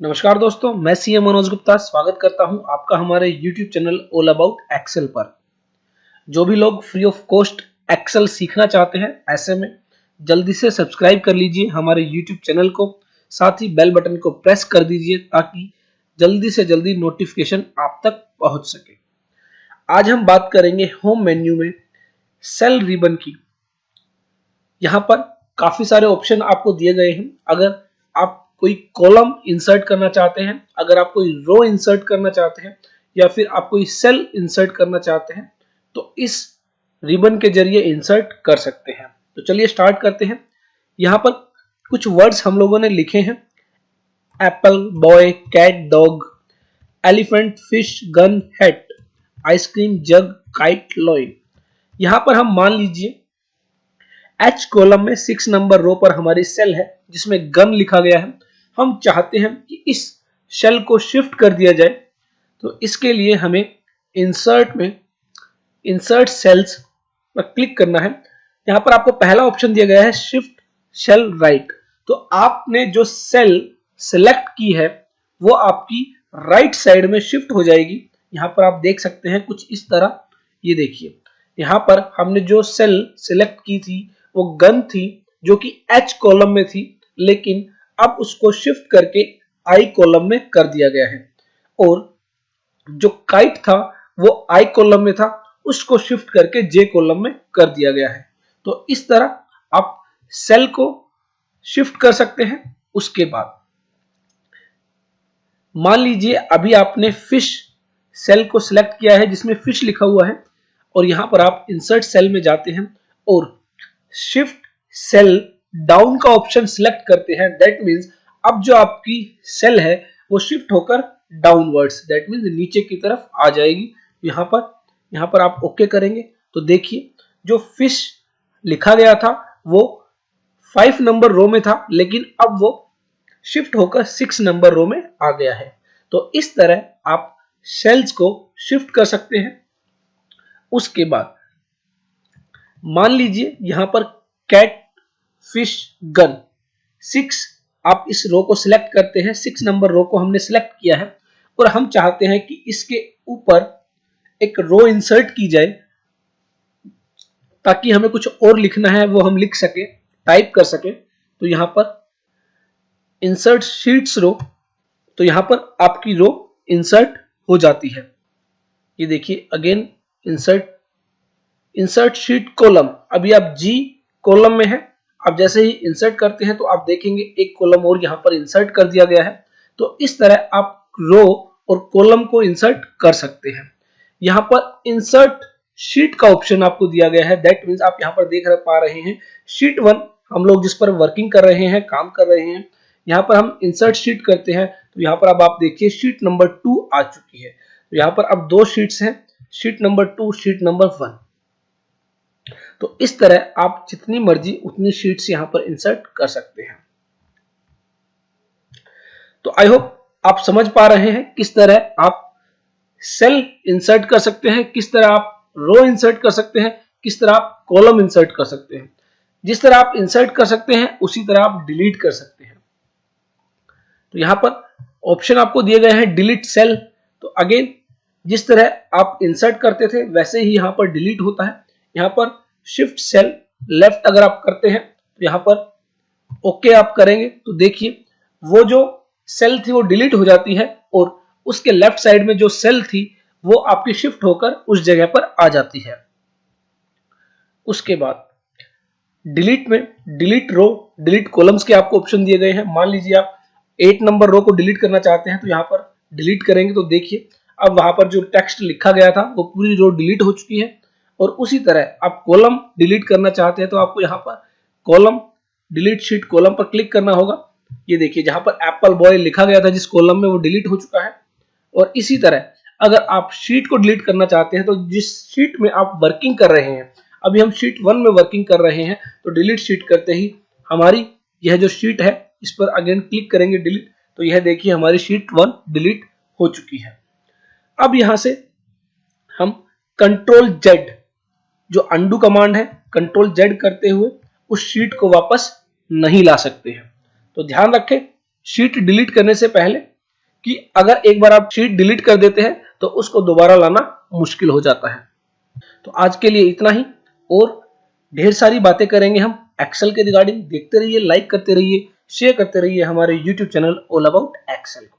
नमस्कार दोस्तों, मैं सीएम मनोज गुप्ता स्वागत करता हूं आपका हमारे YouTube channel all about Excel पर। जो भी लोग फ्री ऑफ कॉस्ट एक्सेल सीखना चाहते हैं, ऐसे में जल्दी से सब्सक्राइब कर लीजिए हमारे यूट्यूब चैनल को, साथ ही बेल बटन को प्रेस कर दीजिए ताकि जल्दी से जल्दी नोटिफिकेशन आप तक पहुंच सके। आज हम बात करेंगे होम मेन्यू में सेल रिबन की। यहाँ पर काफी सारे ऑप्शन आपको दिए गए हैं। अगर आप कोई कॉलम इंसर्ट करना चाहते हैं, अगर आप कोई रो इंसर्ट करना चाहते हैं, या फिर आप कोई सेल इंसर्ट करना चाहते हैं, तो इस रिबन के जरिए इंसर्ट कर सकते हैं। तो चलिए स्टार्ट करते हैं। यहाँ पर कुछ वर्ड्स हम लोगों ने लिखे हैं: apple, boy, cat, dog, elephant, fish, gun, hat, ice cream, jug, kite, lion. यहाँ पर हम मान लीजिए H कॉलम में 6 नंबर रो पर हमारी सेल है जिसमें गन लिखा गया है। हम चाहते हैं कि इस सेल को शिफ्ट कर दिया जाए, तो इसके लिए हमें इंसर्ट में इंसर्ट सेल्स पर क्लिक करना है। यहाँ पर आपको पहला ऑप्शन दिया गया है शिफ्ट सेल राइट। तो आपने जो सेल सेलेक्ट की है वो आपकी राइट साइड में शिफ्ट हो जाएगी। यहाँ पर आप देख सकते हैं कुछ इस तरह। ये देखिए, यहाँ पर हमने जो सेल सेलेक्ट की थी वो गन थी जो कि H कॉलम में थी, लेकिन अब उसको शिफ्ट करके I कॉलम में कर दिया गया है। और जो काइट था वो I कॉलम में था, उसको शिफ्ट करके J कॉलम में कर दिया गया है। तो इस तरह आप सेल को शिफ्ट कर सकते हैं। उसके बाद मान लीजिए अभी आपने फिश सेल को सिलेक्ट किया है जिसमें फिश लिखा हुआ है, और यहां पर आप इंसर्ट सेल में जाते हैं और शिफ्ट सेल डाउन का ऑप्शन सिलेक्ट करते हैं। दैट मीन्स अब जो आपकी सेल है वो शिफ्ट होकर डाउनवर्ड्स, दैट मीन्स नीचे की तरफ आ जाएगी। यहाँ पर आप ओके करेंगे तो देखिए जो फिश लिखा गया था वो 5 नंबर रो में था, लेकिन अब वो शिफ्ट होकर 6 नंबर रो में आ गया है। तो इस तरह आप सेल्स को शिफ्ट कर सकते हैं। उसके बाद मान लीजिए यहां पर कैट, फिश, गन 6, आप इस रो को सिलेक्ट करते हैं। 6 नंबर रो को हमने सिलेक्ट किया है और हम चाहते हैं कि इसके ऊपर एक रो इंसर्ट की जाए ताकि हमें कुछ और लिखना है वो हम लिख सके, टाइप कर सके। तो यहां पर इंसर्ट शीट्स रो, तो यहां पर आपकी रो इंसर्ट हो जाती है। ये देखिए अगेन इंसर्ट शीट कॉलम। अभी आप जी कॉलम में है, आप जैसे ही इंसर्ट करते हैं तो आप देखेंगे एक कॉलम और यहां पर इंसर्ट कर दिया गया है। तो इस तरह आप रो और कॉलम को इंसर्ट कर सकते हैं। यहां पर इंसर्ट शीट का ऑप्शन आपको दिया गया है। दैट मीन्स आप यहां पर देख पा रहे हैं शीट 1 हम लोग जिस पर वर्किंग कर रहे हैं, काम कर रहे हैं। यहाँ पर हम इंसर्ट शीट करते हैं तो यहाँ पर अब आप देखिए शीट नंबर 2 आ चुकी है। तो यहाँ पर अब 2 शीट्स हैं, शीट नंबर 2, शीट नंबर 1। तो इस तरह आप जितनी मर्जी उतनी शीट्स यहां पर इंसर्ट कर सकते हैं। तो आई होप आप समझ पा रहे हैं किस तरह आप सेल इंसर्ट कर सकते हैं, किस तरह आप रो इंसर्ट कर सकते हैं, किस तरह आप कॉलम इंसर्ट कर सकते हैं। जिस तरह आप इंसर्ट कर सकते हैं उसी तरह आप डिलीट कर सकते हैं। तो यहां पर ऑप्शन आपको दिए गए हैं डिलीट सेल। तो अगेन जिस तरह आप इंसर्ट करते थे वैसे ही यहां पर डिलीट होता है। यहां पर शिफ्ट सेल लेफ्ट अगर आप करते हैं तो यहां पर ओके आप करेंगे तो देखिए वो जो सेल थी वो डिलीट हो जाती है और उसके लेफ्ट साइड में जो सेल थी वो आपकी शिफ्ट होकर उस जगह पर आ जाती है। उसके बाद डिलीट में डिलीट रो, डिलीट कॉलम्स के आपको ऑप्शन दिए गए हैं। मान लीजिए आप 8 नंबर रो को डिलीट करना चाहते हैं तो यहां पर डिलीट करेंगे तो देखिए अब वहां पर जो टेक्स्ट लिखा गया था वो पूरी रो डिलीट हो चुकी है। और उसी तरह आप कॉलम डिलीट करना चाहते हैं तो आपको यहाँ पर कॉलम डिलीट शीट कॉलम पर क्लिक करना होगा। ये देखिए जहां पर एप्पल बॉय लिखा गया था जिस कॉलम में वो डिलीट हो चुका है। और इसी तरह अगर आप शीट को डिलीट करना चाहते हैं तो जिस शीट में आप वर्किंग कर रहे हैं, अभी हम शीट 1 में वर्किंग कर रहे हैं, तो डिलीट शीट करते ही हमारी यह जो शीट है इस पर अगेन क्लिक करेंगे डिलीट, तो यह देखिए हमारी शीट 1 डिलीट हो चुकी है। अब यहां से हम कंट्रोल जेड जो अंडू कमांड है, कंट्रोल जेड करते हुए उस शीट को वापस नहीं ला सकते हैं। तो ध्यान रखें शीट डिलीट करने से पहले कि अगर एक बार आप शीट डिलीट कर देते हैं तो उसको दोबारा लाना मुश्किल हो जाता है। तो आज के लिए इतना ही, और ढेर सारी बातें करेंगे हम एक्सेल के रिगार्डिंग। देखते रहिए, लाइक करते रहिए, शेयर करते रहिए हमारे YouTube channel all about Excel को।